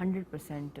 100%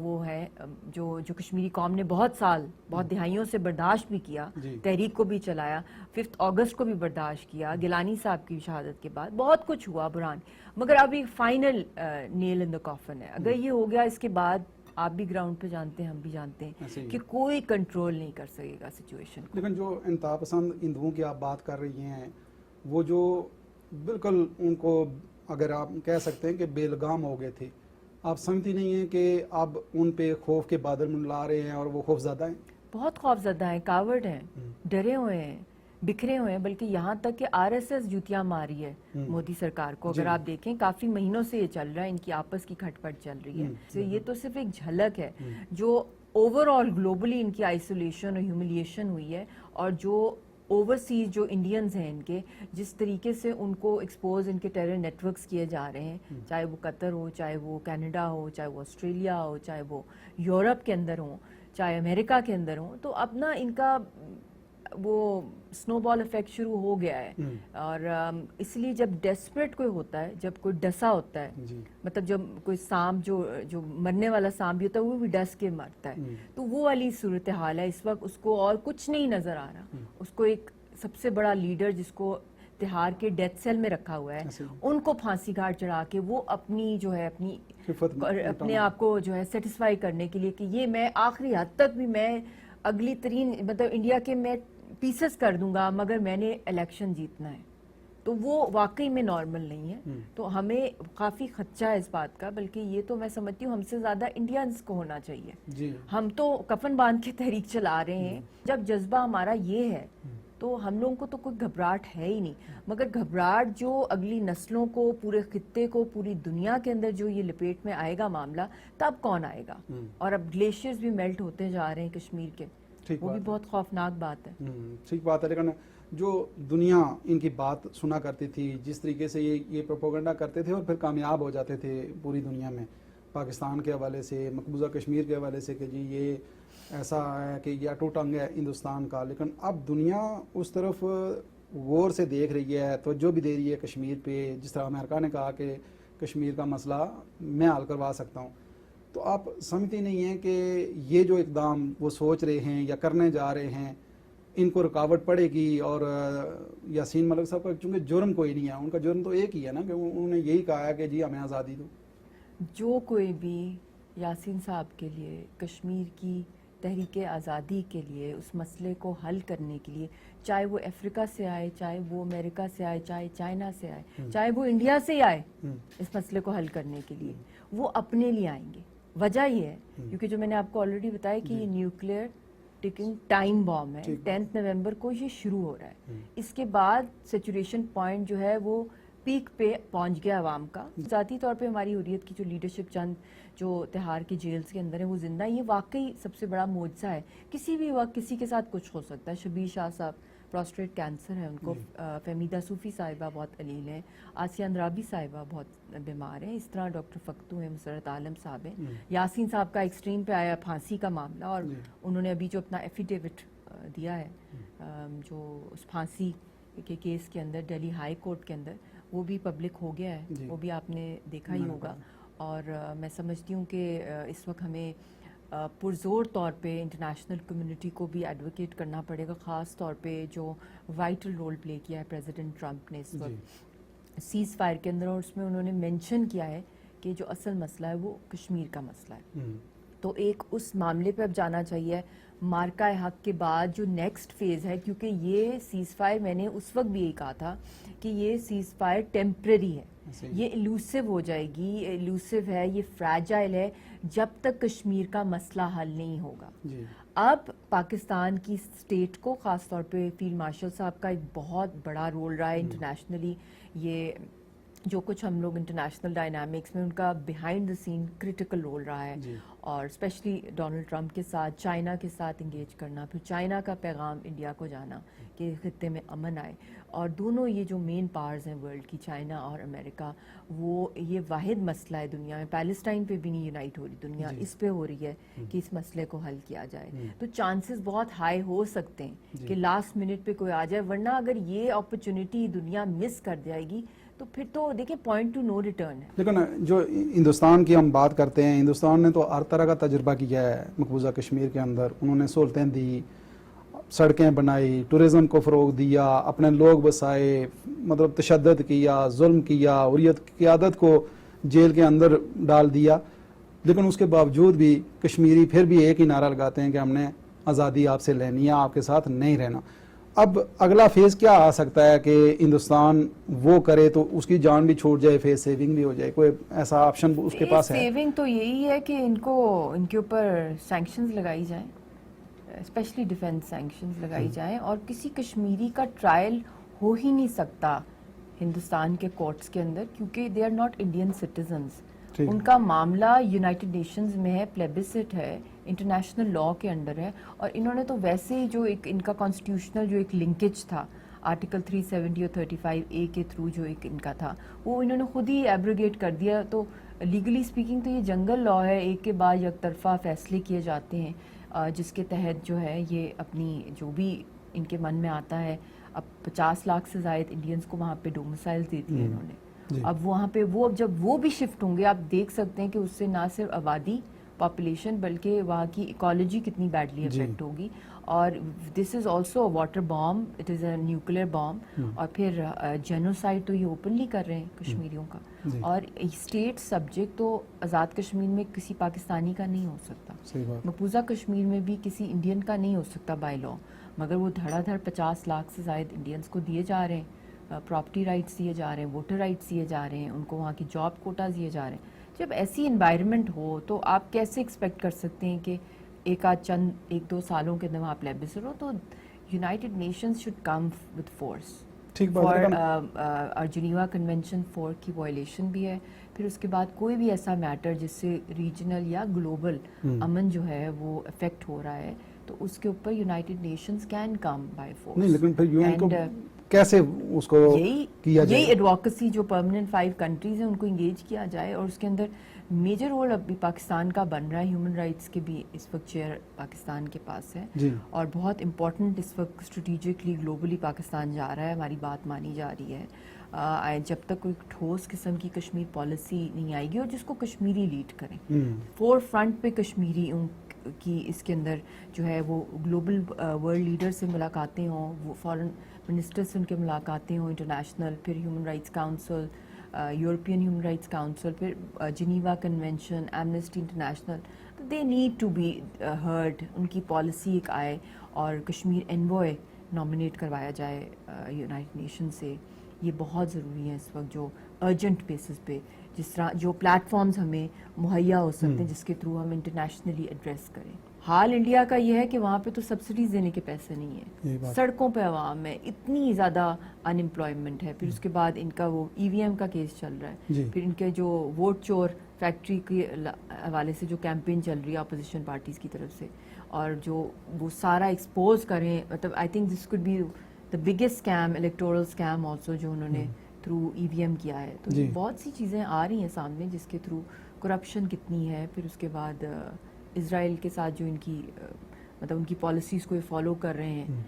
وہ ہے جو کشمیری قوم نے بہت دہائیوں سے برداشت بھی کیا, تحریک کو بھی چلایا, 5 اگست کو بھی برداشت کیا, گیلانی صاحب کی شہادت کے بعد بہت کچھ ہوا برہان, مگر اب ایک فائنل نیل ان دا کافن ہے. اگر یہ ہو گیا اس کے بعد آپ بھی گراؤنڈ پہ جانتے ہیں, ہم بھی جانتے ہیں کہ کوئی کنٹرول نہیں کر سکے گا سچویشن کو. لیکن جو انتہا پسند ہندوؤں کی آپ بات کر رہی ہیں, وہ جو بالکل ان کو اگر آپ کہہ سکتے ہیں کہ بے لگام ہو گئے تھے, آپ سمجھتی نہیں ہیں کہ اب ان پہ خوف کے بادل منڈلا رہے ہیں اور وہ خوف زدہ ہیں؟ بہت خوف زدہ ہیں, کاورڈ ہیں, ڈرے ہوئے ہیں, بکھرے ہوئے ہیں, بلکہ یہاں تک کہ RSS جوتیاں ماری ہے مودی سرکار کو. اگر آپ دیکھیں کافی مہینوں سے یہ چل رہا ہے, ان کی آپس کی کھٹ پٹ چل رہی ہے. یہ تو صرف ایک جھلک ہے جو اوور آل گلوبلی ان کی آئسولیشن اور ہیوملیشن ہوئی ہے, اور جو اوورسیز جو انڈینز ہیں ان کے, جس طریقے سے ان کو ایکسپوز ان کے ٹیرر نیٹ ورکس کیے جا رہے ہیں, چاہے وہ قطر ہو, چاہے وہ کینیڈا ہو, چاہے وہ آسٹریلیا ہو, چاہے وہ یورپ کے اندر ہوں, چاہے امریکہ کے اندر ہوں. تو اب نا ان کا وہ سنو بال افیکٹ شروع ہو گیا ہے. اور اس لیے جب ڈیسپریٹ کوئی ہوتا ہے, جب کوئی ڈسا ہوتا ہے, مطلب جب کوئی سانپ جو مرنے والا سانپ بھی ہوتا ہے وہ بھی ڈس کے مرتا ہے, تو وہ والی صورتحال ہے اس وقت. اس کو اور کچھ نہیں نظر آ رہا, اس کو ایک سب سے بڑا لیڈر جس کو تہار کے ڈیتھ سیل میں رکھا ہوا ہے, ان کو پھانسی گھاٹ چڑھا کے وہ اپنی جو ہے اپنے آپ کو جو ہے سیٹسفائی کرنے کے لیے کہ یہ میں آخری حد تک بھی میں اگلی ترین مطلب انڈیا کے میں پیسز کر دوں گا مگر میں نے الیکشن جیتنا ہے. تو وہ واقعی میں نارمل نہیں ہے. تو ہمیں کافی خدشہ ہے اس بات کا, بلکہ یہ تو میں سمجھتی ہوں ہم سے زیادہ انڈینز کو ہونا چاہیے. ہم تو کفن باندھ کے تحریک چلا رہے ہیں. جب جذبہ ہمارا یہ ہے تو ہم لوگوں کو تو کوئی گھبراہٹ ہے ہی نہیں, مگر گھبراہٹ جو اگلی نسلوں کو, پورے خطے کو, پوری دنیا کے اندر جو یہ لپیٹ میں آئے گا معاملہ, تب کون آئے گا. اور اب گلیشیئرز بھی میلٹ ہوتے جا رہے ہیں کشمیر کے, وہ بھی بہت خوفناک بات ہے. ٹھیک بات ہے, لیکن جو دنیا ان کی بات سنا کرتی تھی, جس طریقے سے یہ پروپیگنڈا کرتے تھے اور پھر کامیاب ہو جاتے تھے پوری دنیا میں, پاکستان کے حوالے سے, مقبوضہ کشمیر کے حوالے سے کہ جی یہ ایسا ہے کہ یہ اٹو ٹنگ ہے ہندوستان کا, لیکن اب دنیا اس طرف غور سے دیکھ رہی ہے, توجہ بھی دے رہی ہے کشمیر پہ. جس طرح امریکہ نے کہا کہ کشمیر کا مسئلہ میں حل کروا سکتا ہوں, تو آپ سمجھتی نہیں ہیں کہ یہ جو اقدام وہ سوچ رہے ہیں یا کرنے جا رہے ہیں, ان کو رکاوٹ پڑے گی؟ اور یاسین ملک صاحب کا چونکہ جرم کوئی نہیں ہے, ان کا جرم تو ایک ہی ہے نا کہ انہوں نے یہی کہا ہے کہ جی ہمیں آزادی دو. جو کوئی بھی یاسین صاحب کے لیے, کشمیر کی تحریک آزادی کے لیے, اس مسئلے کو حل کرنے کے لیے, چاہے وہ افریقہ سے آئے, چاہے وہ امریکہ سے آئے, چاہے چائنا سے آئے, چاہے وہ انڈیا سے آئے, اس مسئلے کو حل کرنے کے لیے وہ اپنے لیے آئیں گے. وجہ یہ ہے کیونکہ جو میں نے آپ کو آلریڈی بتایا کہ یہ نیوکلیئر ٹکنگ ٹائم بام ہے. 10 نومبر کو یہ شروع ہو رہا ہے. اس کے بعد سیچوریشن پوائنٹ جو ہے وہ پیک پہ پہنچ گیا عوام کا. ذاتی طور پہ ہماری حریت کی جو لیڈرشپ چند جو تہار کی جیلز کے اندر ہیں وہ زندہ ہیں, یہ واقعی سب سے بڑا معجزہ ہے. کسی بھی وقت کسی کے ساتھ کچھ ہو سکتا ہے. شبیر شاہ صاحب پروسٹیٹ کینسر ہے ان کو, فہمیدہ صوفی صاحبہ بہت علیل ہیں, آسیہ اندرابی صاحبہ بہت بیمار ہیں, اس طرح ڈاکٹر فختو ہیں, مسرت عالم صاحب ہیں, یاسین صاحب کا ایکسٹریم پہ آیا پھانسی کا معاملہ, اور انہوں نے ابھی جو اپنا ایفیڈیوٹ دیا ہے جو اس پھانسی کے کیس کے اندر دہلی ہائی کورٹ کے اندر, وہ بھی پبلک ہو گیا ہے, وہ بھی آپ نے دیکھا ہی ہوگا. اور میں سمجھتی ہوں کہ اس وقت ہمیں پرزور طور پہ انٹرنیشنل کمیونٹی کو بھی ایڈوکیٹ کرنا پڑے گا, خاص طور پہ جو وائٹل رول پلے کیا ہے پریزیڈنٹ ٹرمپ نے اس وقت سیز فائر کے اندر, اور اس میں انہوں نے مینشن کیا ہے کہ جو اصل مسئلہ ہے وہ کشمیر کا مسئلہ ہے. تو ایک اس معاملے پہ اب جانا چاہیے مارکہ حق کے بعد جو نیکسٹ فیز ہے, کیونکہ یہ سیز فائر میں نے اس وقت بھی یہی کہا تھا کہ یہ سیز فائر ٹیمپرری ہے, یہ ایلوسو ہو جائے گی, ایلوسو ہے, یہ فریجائل ہے جب تک کشمیر کا مسئلہ حل نہیں ہوگا. اب پاکستان کی اسٹیٹ کو, خاص طور پہ فیلڈ مارشل صاحب کا ایک بہت بڑا رول رہا ہے انٹرنیشنلی. یہ جو کچھ ہم لوگ انٹرنیشنل ڈائنامکس میں ان کا behind the scene critical role رہا ہے, اور اسپیشلی ڈونلڈ ٹرمپ کے ساتھ, چائنا کے ساتھ انگیج کرنا, پھر چائنا کا پیغام انڈیا کو جانا کہ خطے میں امن آئے. اور دونوں یہ جو مین پاورز ہیں ورلڈ کی, چائنا اور امریکہ, وہ یہ واحد مسئلہ ہے دنیا میں. پیلسٹائن پہ بھی نہیں یونائٹ ہو رہی دنیا, اس پہ ہو رہی ہے کہ اس مسئلے کو حل کیا جائے. تو چانسز بہت ہائی ہو سکتے ہیں کہ لاسٹ منٹ پہ کوئی آ جائے, ورنہ اگر یہ اپرچونٹی دنیا مس کر جائے گی تو پھر تو دیکھیں پوائنٹ ٹو نو ریٹرن ہے. لیکن جو ہندوستان کی ہم بات کرتے ہیں، ہندوستان نے تو ہر طرح کا تجربہ کیا ہے مقبوضہ کشمیر کے اندر. انہوں نے سہولتیں دی، سڑکیں بنائی، ٹورزم کو فروغ دیا، اپنے لوگ بسائے، مطلب تشدد کیا، ظلم کیا، حریت کی قیادت کو جیل کے اندر ڈال دیا. لیکن اس کے باوجود بھی کشمیری پھر بھی ایک ہی نعرہ لگاتے ہیں کہ ہم نے آزادی آپ سے لینی ہے، آپ کے ساتھ نہیں رہنا. اب اگلا فیز کیا آ سکتا ہے کہ ہندوستان وہ کرے تو اس کی جان بھی چھوٹ جائے، فیز سیونگ بھی ہو جائے؟ کوئی ایسا آپشن اس کے پاس ہے؟ سیونگ تو یہی ہے کہ ان کے اوپر سینکشنز لگائی جائیں، اسپیشلی ڈیفینس سینکشنز لگائی جائیں، اور کسی کشمیری کا ٹرائل ہو ہی نہیں سکتا ہندوستان کے کورٹس کے اندر، کیونکہ they are not Indian citizens. ان کا معاملہ یونائٹڈ نیشنز میں ہے، پلیبسٹ ہے، انٹرنیشنل لا کے انڈر ہے. اور انہوں نے تو ویسے ہی جو ایک ان کا کانسٹیٹیوشنل جو ایک لنکیج تھا آرٹیکل 370 اور 35A کے تھرو جو ایک ان کا تھا، وہ انہوں نے خود ہی ایبروگیٹ کر دیا. تو لیگلی اسپیکنگ تو یہ جنگل لا ہے، ایک کے بعد یک طرفہ فیصلے کیے جاتے ہیں، جس کے تحت جو ہے یہ اپنی جو بھی ان کے من میں آتا ہے. اب 50 لاکھ سے زائد انڈینز کو وہاں پہ ڈومسائل دے دیے انہوں نے. اب وہاں پہ جب وہ بھی شفٹ ہوں گے، آپ دیکھ سکتے ہیں کہ اس سے نہ صرف آبادی پاپولیشن بلکہ وہاں کی ایکالوجی کتنی بیڈلی افیکٹ ہوگی. اور this is also a water bomb, it is a nuclear bomb. اور پھر جینوسائڈ تو یہ اوپنلی کر رہے ہیں کشمیریوں کا. اور اسٹیٹ سبجیکٹ تو آزاد کشمیر میں کسی پاکستانی کا نہیں ہو سکتا، مقبوضہ کشمیر میں بھی کسی انڈین کا نہیں ہو سکتا بائی لا. مگر وہ دھڑا دھڑ 50 لاکھ سے زائد انڈینس کو دیے جا رہے ہیں، پراپرٹی رائٹس دیے جا رہے ہیں، ووٹر رائٹس دیے جا رہے ہیں، ان کو وہاں کی جاب کوٹاز دیے جا رہے ہیں. جب ایسی انوائرمنٹ ہو تو آپ کیسے ایکسپیکٹ کر سکتے ہیں کہ ایک دو سالوں کے اندر وہاں پلیبسر ہو؟ تو United nations should come with force. اور جنیوا کنونشن 4 کی وائلیشن بھی ہے. پھر اس کے بعد کوئی بھی ایسا میٹر جس سے ریجنل یا گلوبل امن جو ہے وہ افیکٹ ہو رہا ہے، تو اس کے اوپر United nations can come by force. نہیں، لیکن پھر یون کو کیسے اس کو کیا جائے؟ یہی ایڈوکیسی جو پرماننٹ 5 کنٹریز ہیں ان کو انگیج کیا جائے. اور اس کے اندر میجر رول ابھی پاکستان کا بن رہا ہے. ہیومن رائٹس کے بھی اس وقت چیئر پاکستان کے پاس ہے، اور بہت امپورٹنٹ اس وقت اسٹریٹجکلی گلوبلی پاکستان جا رہا ہے. ہماری بات مانی جا رہی ہے. جب تک کوئی ٹھوس قسم کی کشمیر پالیسی نہیں آئے گی اور جس کو کشمیری لیڈ کریں، فور فرنٹ پہ کشمیری کی اس کے اندر جو ہے وہ گلوبل ورلڈ لیڈر سے ملاقاتیں ہوں، وہ فارن منسٹر سے ان کے ملاقاتیں ہوں انٹرنیشنل، پھر Human Rights Council, European Human Rights Council, پھر Geneva Convention, Amnesty International. They need to be heard. ان کی پالیسی ایک آئے اور کشمیر انوائے نامنیٹ کروایا جائے یونائٹڈ نیشن سے. یہ بہت ضروری ہے اس وقت، جو ارجنٹ بیسس پہ جس طرح جو پلیٹ فارمز ہمیں مہیا ہو سکتے ہیں جس کے تھرو ہم انٹرنیشنلی ایڈریس کریں. حال انڈیا کا یہ ہے کہ وہاں پہ تو سبسڈیز دینے کے پیسے نہیں ہیں، سڑکوں پہ عوام میں اتنی زیادہ ان امپلائمنٹ ہے. پھر اس کے بعد ان کا وہ EVM کا کیس چل رہا ہے. پھر ان کے جو ووٹ چور فیکٹری کے حوالے سے جو کیمپین چل رہی ہے اپوزیشن پارٹیز کی طرف سے، اور جو وہ سارا ایکسپوز کریں. مطلب I think this could be the biggest scam, electoral scam also, جو انہوں نے تھرو EVM کیا ہے. تو بہت سی چیزیں آ رہی ہیں سامنے جس کے تھرو کرپشن کتنی ہے. پھر اس کے بعد اسرائیل کے ساتھ جو ان کی مطلب ان کی پالیسیز کو یہ فالو کر رہے ہیں،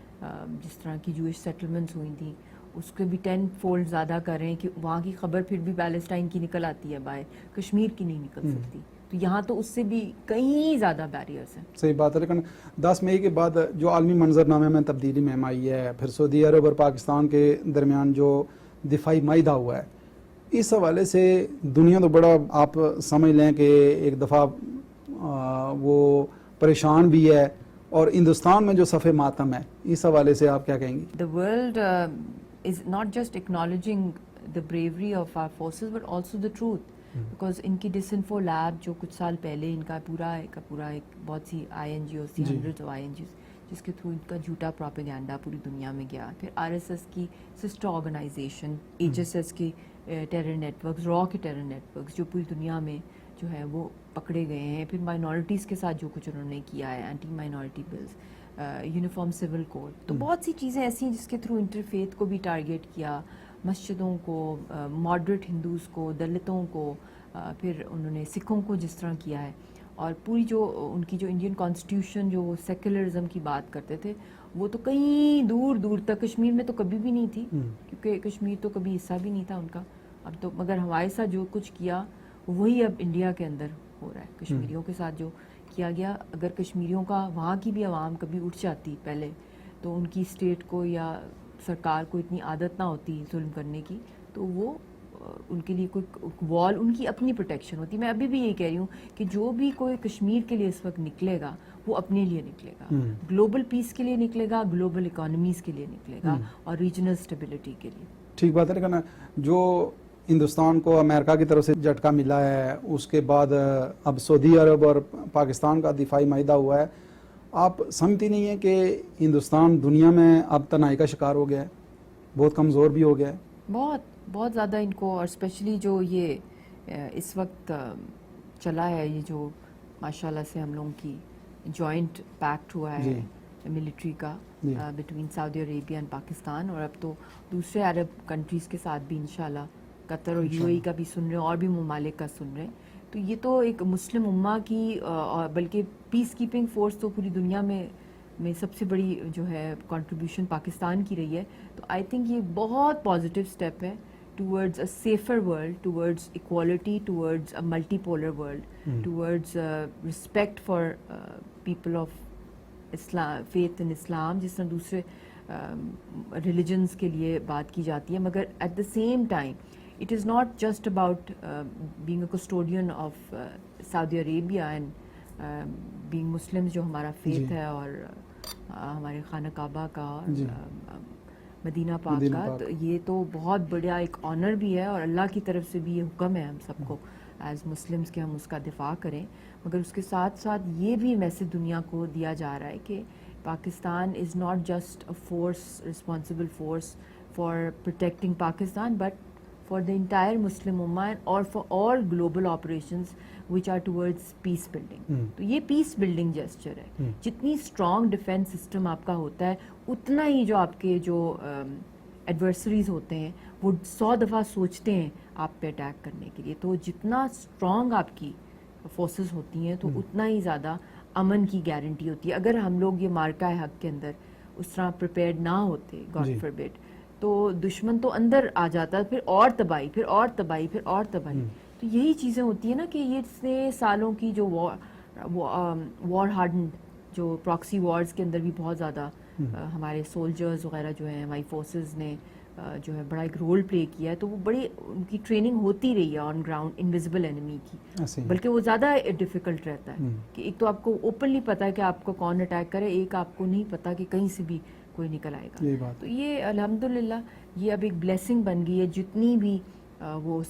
جس طرح کی جوئش سیٹلمنٹس ہوئی تھیں اس کے بھی 10 فولڈ زیادہ کر رہے ہیں کہ وہاں کی خبر پھر بھی پیلسٹائن کی نکل آتی ہے، باہر کشمیر کی نہیں نکل سکتی. تو یہاں تو اس سے بھی کئی زیادہ بیریئرس ہیں. صحیح بات ہے. لیکن 10 مئی کے بعد جو عالمی منظرنامے میں تبدیلی میں آئی ہے، پھر سعودی عرب اور پاکستان کے درمیان جو دفاعی معاہدہ ہوا ہے، اس حوالے سے دنیا تو بڑا آپ سمجھ لیں کہ ایک دفعہ وہ پریشان بھی ہے، اور ہندوستان میں جو صف ماتم ہے، اس حوالے سے آپ کیا کہیں گی؟ The world is not just acknowledging the bravery of our forces but also the truth. Because ان کی ڈس انفو لیب جو کچھ سال پہلے ان کا پورا ایک بہت سی INGOs تھی، ہنڈریڈز آف INGOs، جس کے تھرو ان کا جھوٹا پروپیگنڈا پوری دنیا میں گیا. پھر RSS کی سسٹر آرگنائزیشن، HSS کی ٹیرر نیٹ ورکس، را کے ٹیرر نیٹ ورکس جو پوری دنیا میں جو ہے وہ پکڑے گئے ہیں. پھر مائنورٹیز کے ساتھ جو کچھ انہوں نے کیا ہے، anti minority bills, uniform civil code. تو بہت سی چیزیں ایسی ہیں جس کے تھرو انٹرفیتھ کو بھی ٹارگیٹ کیا، مسجدوں کو، ماڈریٹ ہندوز کو، دلتوں کو، پھر انہوں نے سکھوں کو جس طرح کیا ہے. اور پوری جو ان کی جو انڈین کانسٹیٹیوشن جو وہ سیکولرزم کی بات کرتے تھے، وہ تو کہیں دور دور تک کشمیر میں تو کبھی بھی نہیں تھی، کیونکہ کشمیر تو کبھی حصہ بھی نہیں تھا ان کا. اب تو مگر ہمارے ساتھ جو کچھ کیا وہی اب انڈیا کے اندر ہو رہا ہے. کشمیریوں کے ساتھ جو کیا گیا, اگر کشمیریوں کا وہاں کی بھی عوام کبھی اٹھ جاتی پہلے تو ان کی اسٹیٹ کو یا سرکار کو اتنی عادت نہ ہوتی ظلم کرنے کی, تو وہ ان کے لیے کوئی وال, ان کی اپنی پروٹیکشن ہوتی. میں ابھی بھی یہی کہہ رہی ہوں کہ جو بھی کوئی کشمیر کے لیے اس وقت نکلے گا وہ اپنے لیے نکلے گا, گلوبل پیس کے لیے نکلے گا, گلوبل اکانومیز کے لیے نکلے گا, اور ریجنل اسٹیبلٹی کے لیے. ٹھیک بات ہے, لیکن جو ہندوستان کو امریکہ کی طرف سے جھٹکا ملا ہے, اس کے بعد اب سعودی عرب اور پاکستان کا دفاعی معاہدہ ہوا ہے, آپ سمجھتی نہیں ہیں کہ ہندوستان دنیا میں اب تنہائی کا شکار ہو گیا ہے, بہت کمزور بھی ہو گیا ہے؟ بہت بہت زیادہ ان کو, اور اسپیشلی جو یہ اس وقت چلا ہے, یہ جو ماشاءاللہ سے ہم لوگوں کی جوائنٹ پیکٹ ہوا ہے ملٹری کا between Saudi Arabia and Pakistan, اور اب تو دوسرے عرب کنٹریز کے ساتھ بھی انشاءاللہ قطر اور یو اے ای کا بھی سن رہے ہیں, اور بھی ممالک کا سن رہے ہیں. تو یہ تو ایک مسلم امہ کی, بلکہ پیس کیپنگ فورس تو پوری دنیا میں سب سے بڑی جو ہے کنٹریبیوشن پاکستان کی رہی ہے. تو آئی تھنک یہ بہت پازیٹیو اسٹیپ ہے towards a safer world, towards equality, towards a multipolar world, towards respect for people of Islam, faith in Islam, جس طرح دوسرے religions کے لیے بات کی جاتی ہے. مگر at the same time it is not just about being a custodian of Saudi Arabia and being Muslims, جو ہمارا faith ہے اور ہمارے خانہ کعبہ کا اور مدینہ پاک کا, تو یہ تو بہت بڑا ایک آنر بھی ہے, اور اللہ کی طرف سے بھی یہ حکم ہے ہم سب کو ایز مسلمس کہ ہم اس کا دفاع کریں. مگر اس کے ساتھ ساتھ یہ بھی میسج دنیا کو دیا جا رہا ہے کہ Pakistan is not just a force, responsible force for protecting Pakistan, but for the entire Muslim Ummah or for all global operations which are towards peace building. تو یہ پیس بلڈنگ جیسچر ہے. جتنی اسٹرانگ ڈیفینس سسٹم آپ کا ہوتا ہے, اتنا ہی جو آپ کے جو ایڈورسریز ہوتے ہیں وہ 100 دفعہ سوچتے ہیں آپ پہ اٹیک کرنے کے لیے. تو جتنا اسٹرانگ آپ کی فورسز ہوتی ہیں تو اتنا ہی زیادہ امن کی گارنٹی ہوتی ہے. اگر ہم لوگ یہ مارکہ حق کے اندر اس طرح پریپیئرڈ نہ ہوتے, گاڈ فاربڈ, تو دشمن تو اندر آ جاتا ہے, پھر اور تباہی, پھر اور تباہی, پھر اور تباہی. تو یہی چیزیں ہوتی ہیں نا کہ یہ اتنے سالوں کی جو وار ہارڈنڈ جو پراکسی وارز کے اندر بھی بہت زیادہ ہمارے سولجرز وغیرہ جو ہیں, ہماری فورسز نے جو ہے بڑا ایک رول پلے کیا ہے. تو وہ بڑی ان کی ٹریننگ ہوتی رہی ہے آن گراؤنڈ انویزیبل اینیمی کی, بلکہ وہ زیادہ ڈیفیکلٹ رہتا ہے کہ ایک تو آپ کو اوپنلی پتہ ہے کہ آپ کو کون اٹیک کرے, ایک آپ کو نہیں پتہ کہ کہیں سے بھی کوئی نکل آئے گا. تو یہ الحمدللہ یہ اب ایک بلیسنگ بن گئی ہے جتنی بھی وہ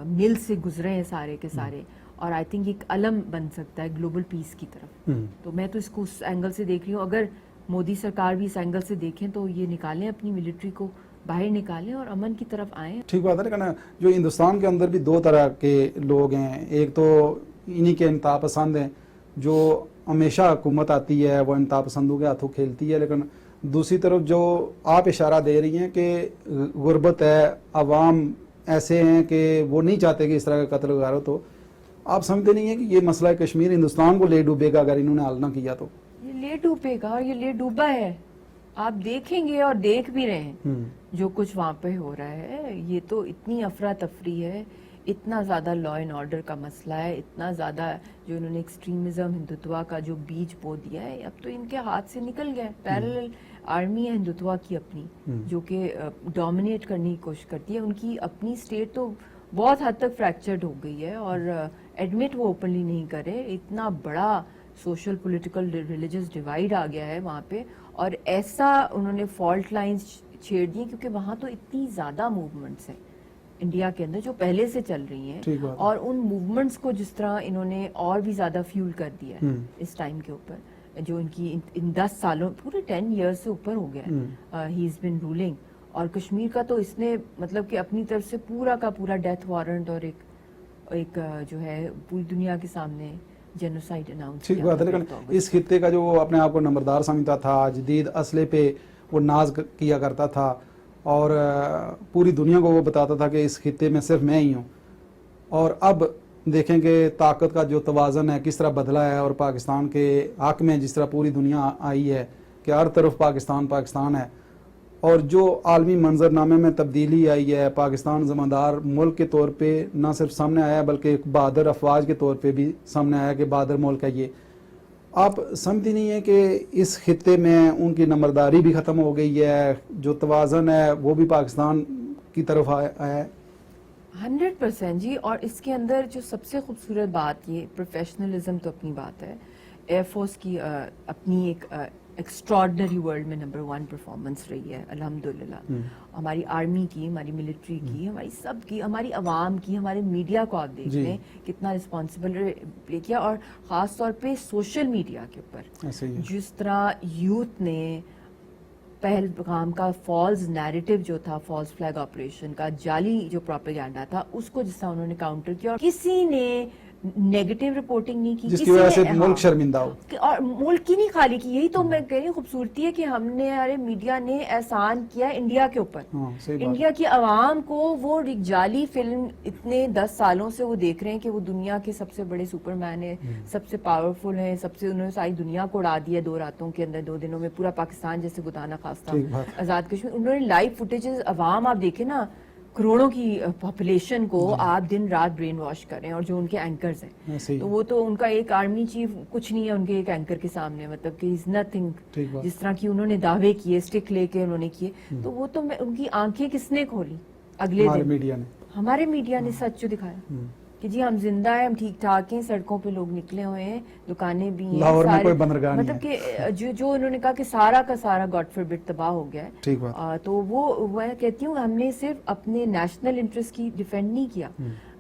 مل سے گزرے ہیں سارے کے سارے, اور آئی تھنک ایک علم بن سکتا ہے گلوبل پیس کی طرف. تو میں تو اس کو اس اینگل سے دیکھ رہی ہوں. اگر مودی سرکار بھی اس اینگل سے دیکھیں تو یہ نکالیں اپنی ملٹری کو باہر نکالیں اور امن کی طرف آئیں. ٹھیک بات ہے, لیکن جو ہندوستان کے اندر بھی دو طرح کے لوگ ہیں. ایک تو انہی کے انتہا پسند ہیں جو ہمیشہ حکومت آتی ہے وہ انتہا پسندوں کے ہاتھوں کھیلتی ہے, لیکن دوسری طرف جو آپ اشارہ دے رہی ہیں کہ غربت ہے, عوام ایسے ہیں کہ وہ نہیں چاہتے کہ اس طرح کا قتل غارت ہو. آپ سمجھتے نہیں ہیں کہ یہ مسئلہ کشمیر ہندوستان کو لے ڈوبے گا اگر انہوں نے حل نہ کیا تو؟ یہ لے ڈوبے گا, اور یہ لے ڈوبا ہے. آپ دیکھیں گے اور دیکھ بھی رہے ہیں جو کچھ وہاں پہ ہو رہا ہے. یہ تو اتنی افراتفری ہے, اتنا زیادہ لا اینڈ آرڈر کا مسئلہ ہے, اتنا زیادہ جو انہوں نے ایکسٹریمزم ہندوتوا کا جو بیج بو دیا ہے, اب تو ان کے ہاتھ سے نکل گیا ہے. پیرلل آرمی ہے ہندوتوا کی اپنی, جو کہ ڈومینیٹ کرنے کی کوشش کرتی ہے. ان کی اپنی اسٹیٹ تو بہت حد تک فریکچرڈ ہو گئی ہے, اور ایڈمٹ وہ اوپنلی نہیں کرے. اتنا بڑا سوشل پولیٹیکل ریلیجس ڈیوائڈ آ گیا ہے وہاں پہ, اور ایسا انہوں نے فالٹ لائنز چھیڑ دی کیونکہ وہاں تو اتنی زیادہ موومنٹس ہیں انڈیا کے اندر جو پہلے سے چل رہی ہیں, اور ان موومنٹس کو جس طرح انہوں نے اور بھی زیادہ فیول کر دیا ہے اس ٹائم کے اوپر, جو ان کی ان 10 سالوں پورے 10 ایئرز سے اوپر ہو گیا ہے ہی از بین رولنگ. اور کشمیر کا تو اس نے مطلب کہ اپنی طرف سے پورا کا پورا ڈیتھ وارنٹ اور ایک جو ہے پوری دنیا کے سامنے جینوسائیڈ اناؤنس کیا. ٹھیک بات ہے, لیکن اس خطے کا جو اپنے آپ کو نمبردار سمجھتا تھا, جدید اسلحے پہ وہ ناز کیا کرتا تھا, اور پوری دنیا کو وہ بتاتا تھا کہ اس خطے میں صرف میں ہی ہوں, اور اب دیکھیں کہ طاقت کا جو توازن ہے کس طرح بدلا ہے, اور پاکستان کے حق میں جس طرح پوری دنیا آئی ہے کہ ہر طرف پاکستان پاکستان ہے, اور جو عالمی منظرنامے میں تبدیلی آئی ہے، پاکستان زماندار ملک کے طور پہ نہ صرف سامنے آیا بلکہ ایک بہادر افواج کے طور پہ بھی سامنے آیا کہ بہادر ملک ہے یہ، آپ سمجھتی نہیں ہیں کہ اس خطے میں ان کی نمبرداری بھی ختم ہو گئی ہے، جو توازن ہے وہ بھی پاکستان کی طرف آیا ہے؟ 100% جی. اور اس کے اندر جو سب سے خوبصورت بات، یہ پروفیشنلزم تو اپنی بات ہے، ایئر فورس کی اپنی ایک ایکسٹراڈنری ورلڈ میں نمبر 1 پرفارمنس رہی ہے الحمدللہ. ہماری آرمی کی، ہماری ملٹری کی، ہماری سب کی، ہماری عوام کی، ہمارے میڈیا کو آپ دیکھ لیں کتنا رسپانسبل پلے کیا، اور خاص طور پہ سوشل میڈیا کے اوپر جس طرح یوتھ نے پہلگام کا فالز نیریٹو جو تھا، فالز فلیگ آپریشن کا جعلی جو پروپیگنڈا تھا، اس کو جس طرح انہوں نے کاؤنٹر کیا، اور کسی نے نیگیٹو رپورٹنگ نہیں کی، جس کی وجہ سے ملک شرمندہ ہو، اور ملک کی نہیں خالی کی. یہی تو میں کہہ رہی ہوں خوبصورتی ہے کہ ہم نے، ہمارے میڈیا نے احسان کیا انڈیا کے اوپر. انڈیا کی عوام کو وہ جعلی فلم اتنے 10 سالوں سے وہ دیکھ رہے ہیں کہ وہ دنیا کے سب سے بڑے سپر مین ہیں، سب سے پاورفل ہیں، سب سے، انہوں نے ساری دنیا کو اڑا دیا 2 راتوں کے اندر، 2 دنوں میں پورا پاکستان جیسے گدانا خواستہ آزاد کشمیر. انہوں نے لائیو فوٹیجز، عوام آپ دیکھیں نا، کروڑوں کی پاپولیشن کو آپ دن رات برین واش کر رہے ہیں، اور جو ان کے اینکرز ہیں تو وہ تو ان کا ایک آرمی چیف کچھ نہیں ہے ان کے ایک اینکر کے سامنے، مطلب کہ از نتھنگ. جس طرح کی انہوں نے دعوے کیے، اسٹک لے کے انہوں نے کیے، تو وہ تو ان کی آنکھیں کس نے کھولی اگلے دن؟ ہمارے میڈیا نے سچ جو دکھایا کہ جی ہم زندہ ہیں، ہم ٹھیک ٹھاک ہیں، سڑکوں پہ لوگ نکلے ہوئے ہیں، دکانیں بھی ہیں، سارے، مطلب کہ جو انہوں نے کہا کہ سارا کا سارا گاڈ فوربڈ تباہ ہو گیا ہے. تو وہ میں کہتی ہوں ہم نے صرف اپنے نیشنل انٹرسٹ کی ڈیفینڈ نہیں کیا،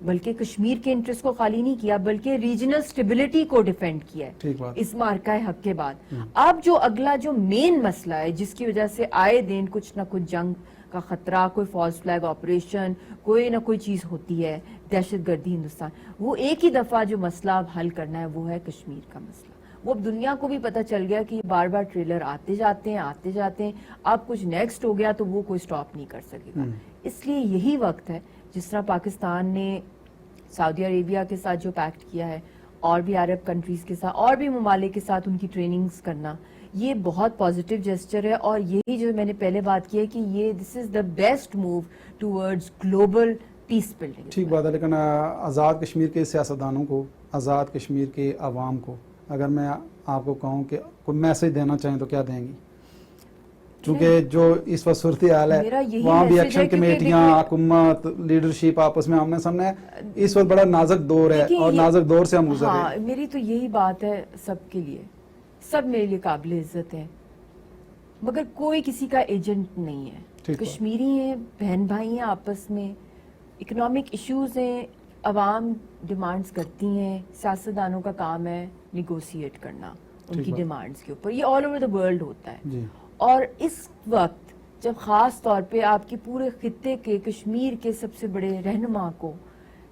بلکہ کشمیر کے انٹرسٹ کو خالی نہیں کیا، بلکہ ریجنل اسٹیبلٹی کو ڈیفینڈ کیا ہے اس مارکہ حق کے بعد. اب جو اگلا جو مین مسئلہ ہے جس کی وجہ سے آئے دن کچھ نہ کچھ جنگ کا خطرہ، کوئی فالس فلیگ آپریشن، کوئی نہ کوئی چیز ہوتی ہے، دہشت گردی ہندوستان، وہ ایک ہی دفعہ جو مسئلہ اب حل کرنا ہے وہ ہے کشمیر کا مسئلہ. وہ اب دنیا کو بھی پتہ چل گیا کہ بار بار ٹریلر آتے جاتے ہیں، اب کچھ نیکسٹ ہو گیا تو وہ کوئی سٹاپ نہیں کر سکے گا. اس لیے یہی وقت ہے، جس طرح پاکستان نے سعودی عربیہ کے ساتھ جو پیکٹ کیا ہے، اور بھی عرب کنٹریز کے ساتھ اور بھی ممالک کے ساتھ ان کی ٹریننگز کرنا، یہ بہت پازیٹیو جیسچر ہے. اور یہی جو میں نے پہلے بات کی ہے کہ یہ this is the best move towards global peace building. ٹھیک بات ہے، لیکن آزاد کشمیر کے سیاستدانوں کو، آزاد کشمیر کے عوام کو اگر میں آپ کو کہوں کہ کوئی میسج دینا چاہیں تو کیا دیں گی؟ چونکہ جو اس وقت صورتحال ہے وہاں بھی ایکشن کمیٹیاں، حکومت، لیڈرشپ آپس میں آمنے سامنے ہے، اس وقت بڑا نازک دور ہے اور نازک دور سے ہم گزر رہے ہیں. میری تو یہی بات ہے سب کے لیے، سب میرے لیے قابل عزت ہے، مگر کوئی کسی کا ایجنٹ نہیں ہے. کشمیری ہیں، بہن بھائی ہیں آپس میں، اکنامک ایشوز ہیں، عوام ڈیمانڈز کرتی ہیں، سیاستدانوں کا کام ہے نیگوسیٹ کرنا ان کی ڈیمانڈز کے اوپر. یہ آل اوور دا ورلڈ ہوتا ہے. اور اس وقت جب خاص طور پہ آپ کی پورے خطے کے، کشمیر کے سب سے بڑے رہنما کو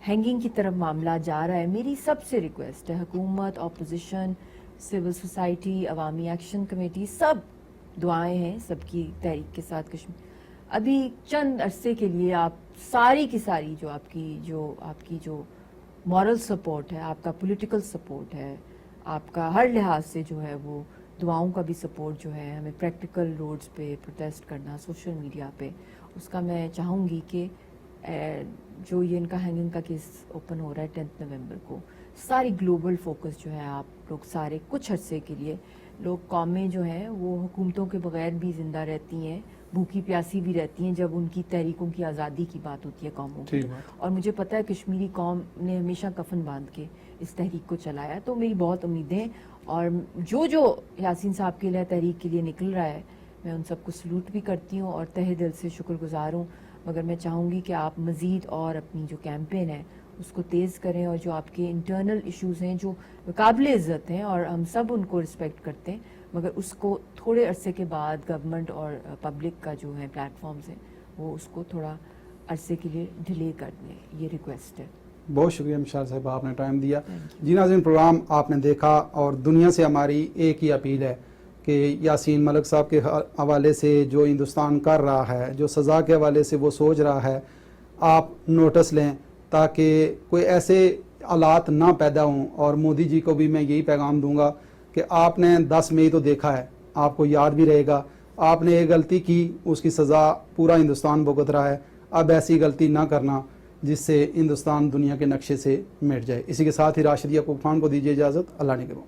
ہینگنگ کی طرف معاملہ جا رہا ہے، میری سب سے ریکویسٹ ہے، حکومت، اپوزیشن، سول سوسائٹی، عوامی ایکشن کمیٹی، سب دعائیں ہیں سب کی تحریک کے ساتھ. کشمیر ابھی چند عرصے کے لیے آپ ساری کی ساری جو آپ کی جو مورل سپورٹ ہے، آپ کا پولیٹیکل سپورٹ ہے، آپ کا ہر لحاظ سے جو ہے وہ دعاؤں کا بھی سپورٹ جو ہے، ہمیں پریکٹیکل روڈز پہ پروٹیسٹ کرنا، سوشل میڈیا پہ، اس کا میں چاہوں گی کہ جو یہ ان کا ہینگنگ کا کیس اوپن ہو رہا ہے 10 نومبر کو، ساری گلوبل فوکس جو ہے آپ لوگ سارے کچھ عرصے کے لیے، لوگ قومیں جو ہیں وہ حکومتوں کے بغیر بھی زندہ رہتی ہیں، بھوکی پیاسی بھی رہتی ہیں جب ان کی تحریکوں کی آزادی کی بات ہوتی ہے قوموں کی. اور مجھے پتہ ہے کشمیری قوم نے ہمیشہ کفن باندھ کے اس تحریک کو چلایا، تو میری بہت امیدیں، اور جو یاسین صاحب کے لیے تحریک کے لیے نکل رہا ہے میں ان سب کو سلوٹ بھی کرتی ہوں اور تہہ دل سے شکر گزار ہوں. مگر میں چاہوں گی کہ آپ مزید اور اپنی جو کیمپین ہے اس کو تیز کریں، اور جو آپ کے انٹرنل ایشوز ہیں جو قابل عزت ہیں اور ہم سب ان کو رسپیکٹ کرتے ہیں، مگر اس کو تھوڑے عرصے کے بعد گورنمنٹ اور پبلک کا جو ہے پلیٹ فارمز ہیں وہ اس کو تھوڑا عرصے کے لیے ڈیلے کر دیں، یہ ریکویسٹ ہے. بہت شکریہ مشال صاحب، آپ نے ٹائم دیا. جی ناظرین، پروگرام آپ نے دیکھا، اور دنیا سے ہماری ایک ہی اپیل ہے کہ یاسین ملک صاحب کے حوالے سے جو ہندوستان کر رہا ہے، جو سزا کے حوالے سے وہ سوچ رہا ہے، آپ نوٹس لیں تاکہ کوئی ایسے حالات نہ پیدا ہوں. اور مودی جی کو بھی میں یہی پیغام دوں گا کہ آپ نے 10 مئی تو دیکھا ہے، آپ کو یاد بھی رہے گا آپ نے ایک غلطی کی, اس کی سزا پورا ہندوستان بھگت رہا ہے. اب ایسی غلطی نہ کرنا جس سے ہندوستان دنیا کے نقشے سے مٹ جائے. اسی کے ساتھ ہی راشد یعقوب خان کو دیجیے اجازت. اللہ نے کرو.